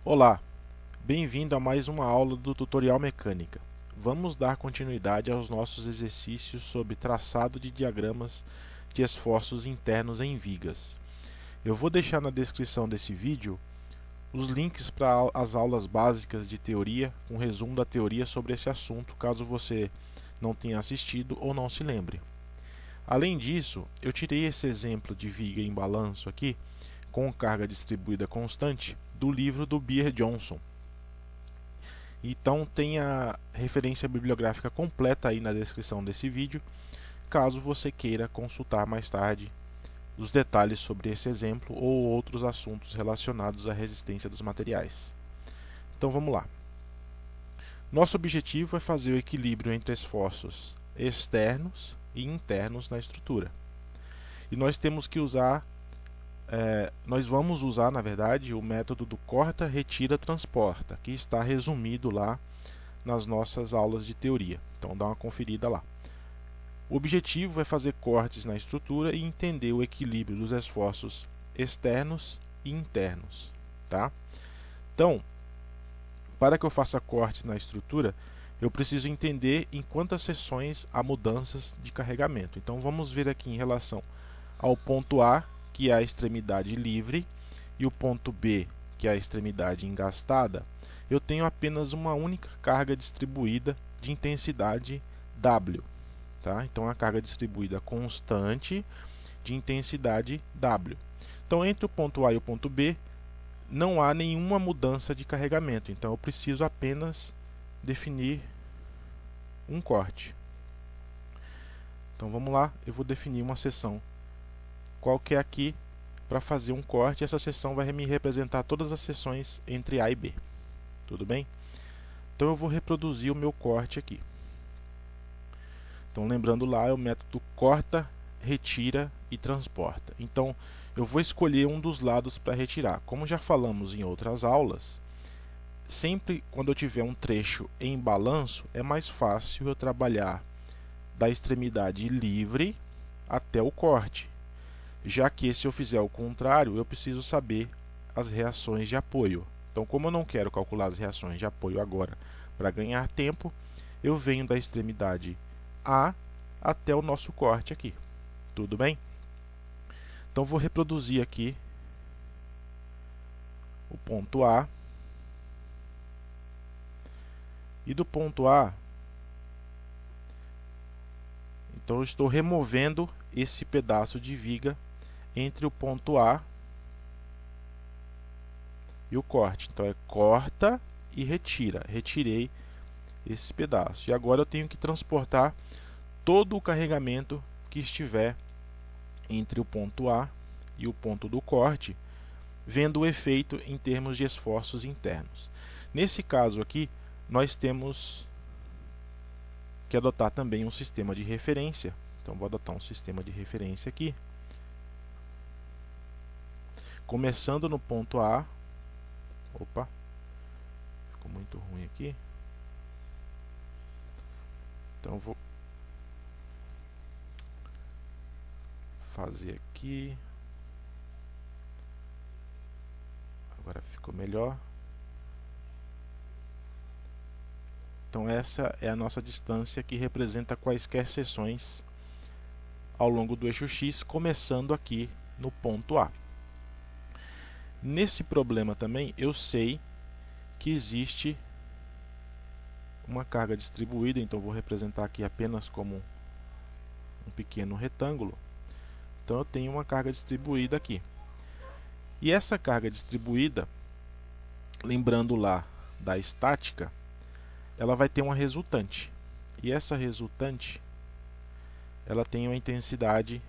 Olá, bem-vindo a mais uma aula do Tutorial Mecânica. Vamos dar continuidade aos nossos exercícios sobre traçado de diagramas de esforços internos em vigas. Eu vou deixar na descrição desse vídeo os links para as aulas básicas de teoria, com resumo da teoria sobre esse assunto, caso você não tenha assistido ou não se lembre. Além disso, eu tirei esse exemplo de viga em balanço aqui, com carga distribuída constante, do livro do Beer Johnson. Então tem a referência bibliográfica completa aí na descrição desse vídeo, caso você queira consultar mais tarde os detalhes sobre esse exemplo ou outros assuntos relacionados à resistência dos materiais. Então vamos lá. Nosso objetivo é fazer o equilíbrio entre esforços externos e internos na estrutura. E nós temos que usar nós vamos usar, na verdade, o método do corta, retira, transporta, que está resumido lá nas nossas aulas de teoria. Então dá uma conferida lá. O objetivo é fazer cortes na estrutura e entender o equilíbrio dos esforços externos e internos, tá? Então, para que eu faça cortes na estrutura, eu preciso entender em quantas seções há mudanças de carregamento. Então vamos ver aqui em relação ao ponto A, que é a extremidade livre, e o ponto B, que é a extremidade engastada, eu tenho apenas uma única carga distribuída de intensidade W. Tá? Então, a carga distribuída constante de intensidade W. Então, entre o ponto A e o ponto B, não há nenhuma mudança de carregamento. Então, eu preciso apenas definir um corte. Então, vamos lá, eu vou definir uma seção qualquer aqui para fazer um corte. Essa seção vai me representar todas as seções entre A e B. Tudo bem? Então eu vou reproduzir o meu corte aqui. Então lembrando lá é o método corta, retira e transporta. Então eu vou escolher um dos lados para retirar. Como já falamos em outras aulas, sempre quando eu tiver um trecho em balanço, é mais fácil eu trabalhar da extremidade livre até o corte. Já que se eu fizer o contrário, eu preciso saber as reações de apoio. Então, como eu não quero calcular as reações de apoio agora para ganhar tempo, eu venho da extremidade A até o nosso corte aqui. Tudo bem? Então, vou reproduzir aqui o ponto A. E do ponto A, então eu estou removendo esse pedaço de viga entre o ponto A e o corte. Então é corta e retira. Retirei esse pedaço. E agora eu tenho que transportar todo o carregamento que estiver entre o ponto A e o ponto do corte, vendo o efeito em termos de esforços internos. Nesse caso aqui, nós temos que adotar também um sistema de referência. Então vou adotar um sistema de referência aqui. Começando no ponto A. Opa, ficou muito ruim aqui. Então vou fazer aqui. Agora ficou melhor. Então essa é a nossa distância que representa quaisquer seções ao longo do eixo X, começando aqui no ponto A. Nesse problema também eu sei que existe uma carga distribuída, então vou representar aqui apenas como um pequeno retângulo. Então eu tenho uma carga distribuída aqui. E essa carga distribuída, lembrando lá da estática, ela vai ter uma resultante. E essa resultante, ela tem uma intensidade,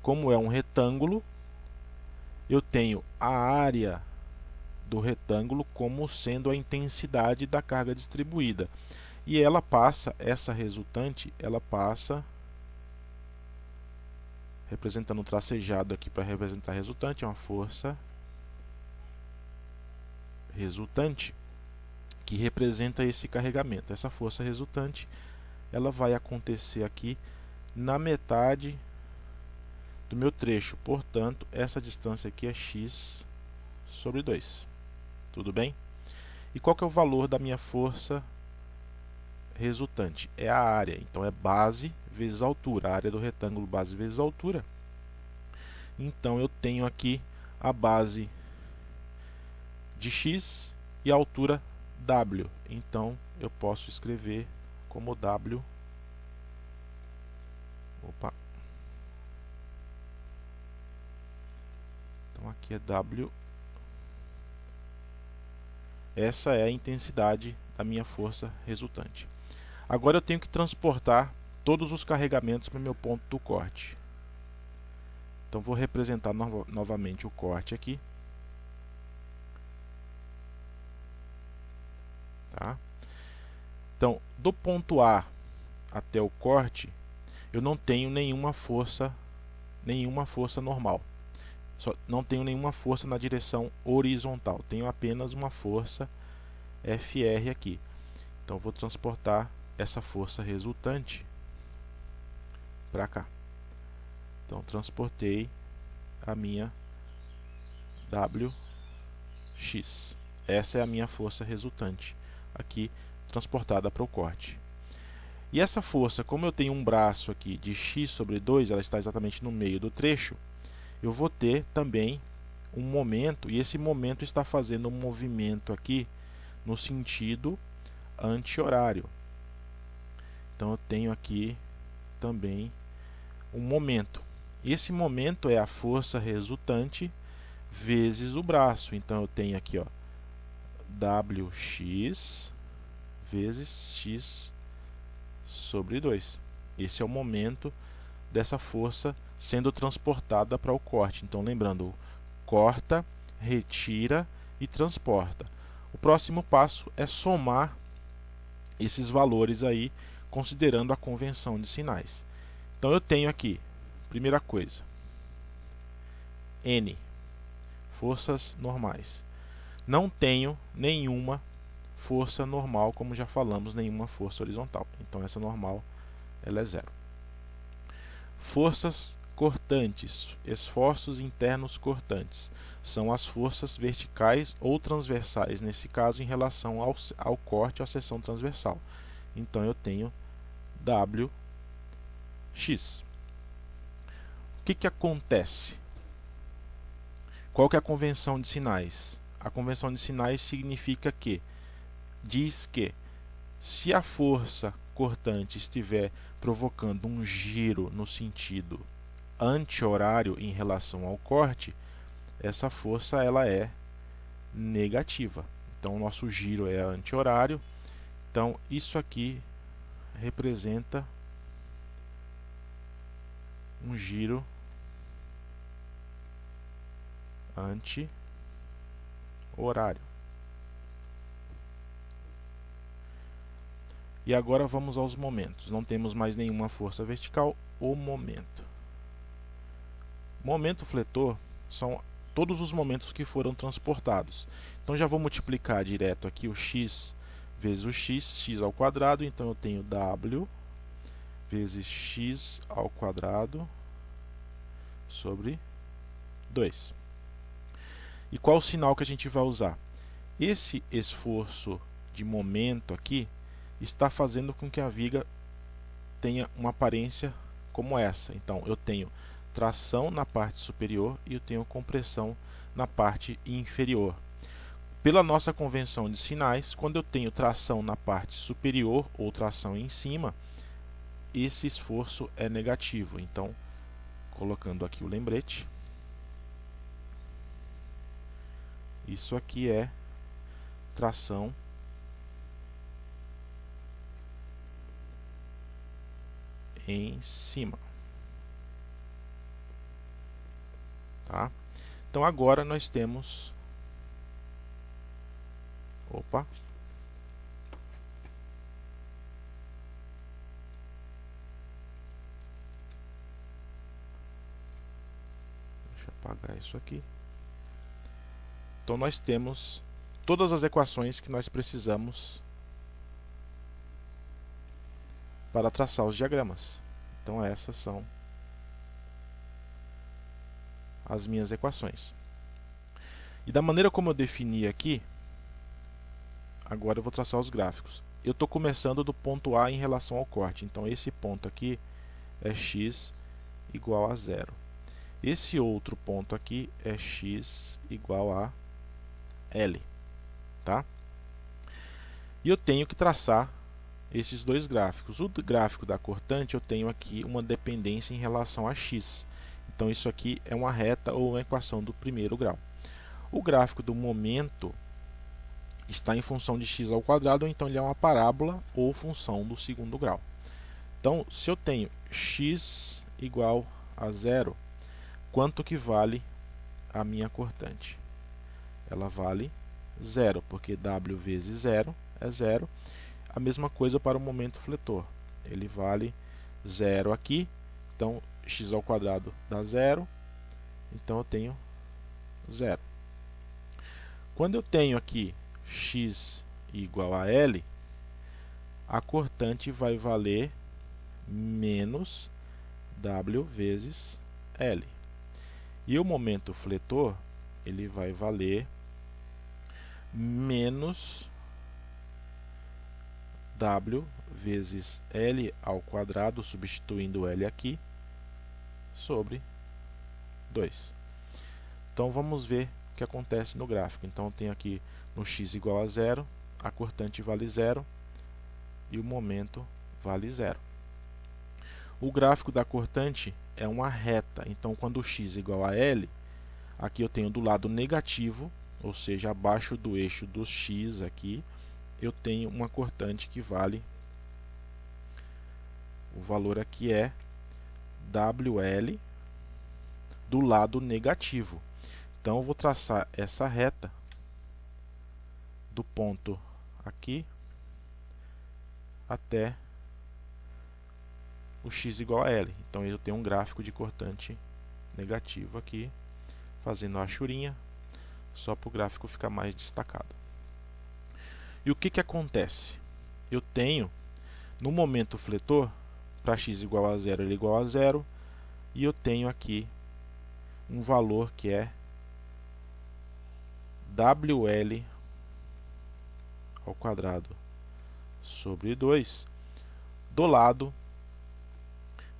como é um retângulo, eu tenho a área do retângulo como sendo a intensidade da carga distribuída. E ela passa, essa resultante, ela passa, representando um tracejado aqui para representar a resultante, é uma força resultante que representa esse carregamento. Essa força resultante, ela vai acontecer aqui na metade do meu trecho. Portanto, essa distância aqui é x sobre 2. Tudo bem? E qual que é o valor da minha força resultante? É a área, então é base vezes altura, a área do retângulo base vezes altura. Então eu tenho aqui a base de x e a altura w. Então eu posso escrever como w. Opa. Então aqui é w. Essa é a intensidade da minha força resultante. Agora eu tenho que transportar todos os carregamentos para o meu ponto do corte. Então vou representar novamente o corte aqui. Tá? Então, do ponto A até o corte, eu não tenho nenhuma força normal. Não tenho nenhuma força na direção horizontal. Tenho apenas uma força FR aqui. Então vou transportar essa força resultante para cá. Então transportei a minha WX. Essa é a minha força resultante aqui transportada para o corte. E essa força, como eu tenho um braço aqui de x sobre 2, ela está exatamente no meio do trecho, eu vou ter também um momento, e esse momento está fazendo um movimento aqui no sentido anti-horário. Então eu tenho aqui também um momento. Esse momento é a força resultante vezes o braço. Então eu tenho aqui, ó, WX vezes x sobre 2. Esse é o momento dessa força sendo transportada para o corte. Então, lembrando, corta, retira e transporta. O próximo passo é somar esses valores aí, considerando a convenção de sinais. Então, eu tenho aqui, primeira coisa, N, forças normais. Não tenho nenhuma força normal, como já falamos, nenhuma força horizontal. Então, essa normal ela é zero. Forças cortantes, esforços internos cortantes, são as forças verticais ou transversais, nesse caso em relação ao corte ou à seção transversal. Então eu tenho WX. O que acontece? Qual que é a convenção de sinais? A convenção de sinais significa que diz que se a força cortante estiver provocando um giro no sentido anti-horário em relação ao corte, essa força ela é negativa. Então o nosso giro é anti-horário. Então isso aqui representa um giro anti-horário. E agora vamos aos momentos. Não temos mais nenhuma força vertical. O momento. Momento fletor são todos os momentos que foram transportados. Então já vou multiplicar direto aqui o x vezes o x ao quadrado. Então eu tenho w vezes x ao quadrado sobre 2. E qual o sinal que a gente vai usar? Esse esforço de momento aqui está fazendo com que a viga tenha uma aparência como essa. Então eu tenho tração na parte superior e eu tenho compressão na parte inferior. Pela nossa convenção de sinais, quando eu tenho tração na parte superior ou tração em cima, esse esforço é negativo. Então, colocando aqui o lembrete, isso aqui é tração em cima. Tá? Então agora nós temos deixa eu apagar isso aqui. Então nós temos todas as equações que nós precisamos para traçar os diagramas. Então essas são as minhas equações. E da maneira como eu defini aqui, agora eu vou traçar os gráficos. Eu estou começando do ponto A em relação ao corte, então esse ponto aqui é x igual a 0. Esse outro ponto aqui é x igual a L, tá? E eu tenho que traçar esses dois gráficos. O gráfico da cortante eu tenho aqui uma dependência em relação a x. Então isso aqui é uma reta ou uma equação do primeiro grau. O gráfico do momento está em função de x ao quadrado, então ele é uma parábola ou função do segundo grau. Então, se eu tenho x igual a 0, quanto que vale a minha cortante? Ela vale 0, porque w vezes 0 é 0. A mesma coisa para o momento fletor. Ele vale 0 aqui, então x ao quadrado dá 0, então eu tenho 0. Quando eu tenho aqui x igual a L, a cortante vai valer menos W vezes L. E o momento fletor, ele vai valer menos W vezes L ao quadrado, substituindo L aqui, sobre 2. Então vamos ver o que acontece no gráfico. Então eu tenho aqui no x igual a 0, a cortante vale 0 e o momento vale 0. O gráfico da cortante é uma reta, então quando o x igual a L, aqui eu tenho do lado negativo, ou seja, abaixo do eixo dos x aqui, eu tenho uma cortante que vale, o valor aqui é WL do lado negativo. Então eu vou traçar essa reta do ponto aqui até o x igual a L. Então eu tenho um gráfico de cortante negativo aqui, fazendo a achurinha, só para o gráfico ficar mais destacado. E o que acontece? Eu tenho, no momento fletor, para x igual a 0, ele é igual a 0, e eu tenho aqui um valor que é WL ao quadrado sobre 2 do lado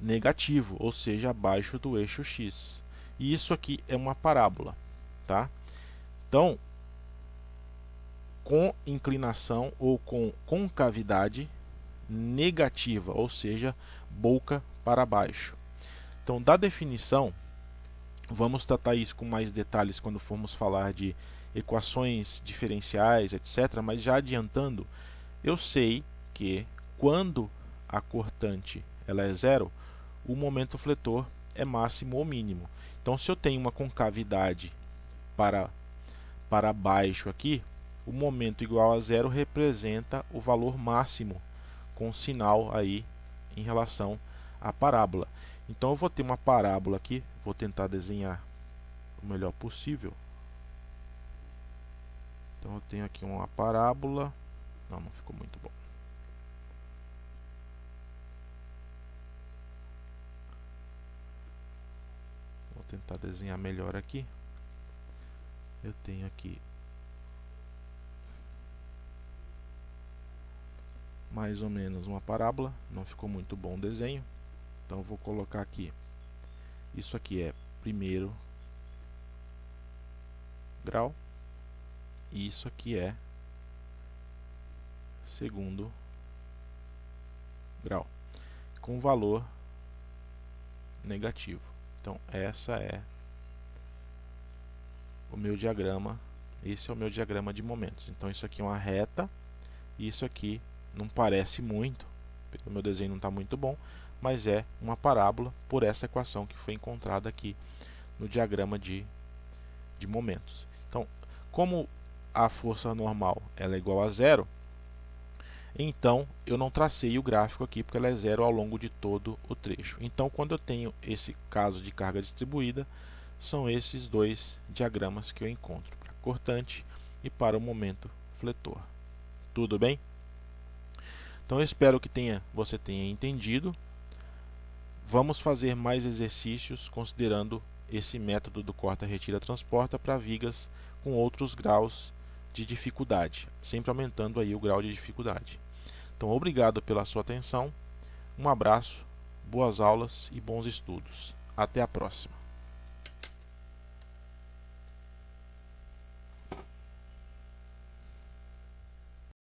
negativo, ou seja, abaixo do eixo x. E isso aqui é uma parábola, tá? Então, com inclinação ou com concavidade negativa, ou seja, boca para baixo. Então, da definição, vamos tratar isso com mais detalhes quando formos falar de equações diferenciais, etc. Mas já adiantando, eu sei que quando a cortante ela é 0, o momento fletor é máximo ou mínimo. Então, se eu tenho uma concavidade para baixo aqui, o momento igual a 0 representa o valor máximo com sinal aí em relação à parábola. Então eu vou ter uma parábola aqui, vou tentar desenhar o melhor possível. Então eu tenho aqui uma parábola, não ficou muito bom. Vou tentar desenhar melhor aqui. Eu tenho aqui mais ou menos uma parábola, não ficou muito bom o desenho. Então eu vou colocar aqui, isso aqui é primeiro grau e isso aqui é segundo grau, com valor negativo. Então essa é o meu diagrama, esse é o meu diagrama de momentos. Então isso aqui é uma reta, e isso aqui não parece muito, porque o meu desenho não está muito bom, mas é uma parábola por essa equação que foi encontrada aqui no diagrama de momentos. Então, como a força normal ela é igual a 0, então eu não tracei o gráfico aqui, porque ela é 0 ao longo de todo o trecho. Então, quando eu tenho esse caso de carga distribuída, são esses dois diagramas que eu encontro, para a cortante e para o momento fletor. Tudo bem? Então eu espero que você tenha entendido. Vamos fazer mais exercícios considerando esse método do corta, retira, transporta para vigas com outros graus de dificuldade, sempre aumentando aí o grau de dificuldade. Então, obrigado pela sua atenção, um abraço, boas aulas e bons estudos. Até a próxima.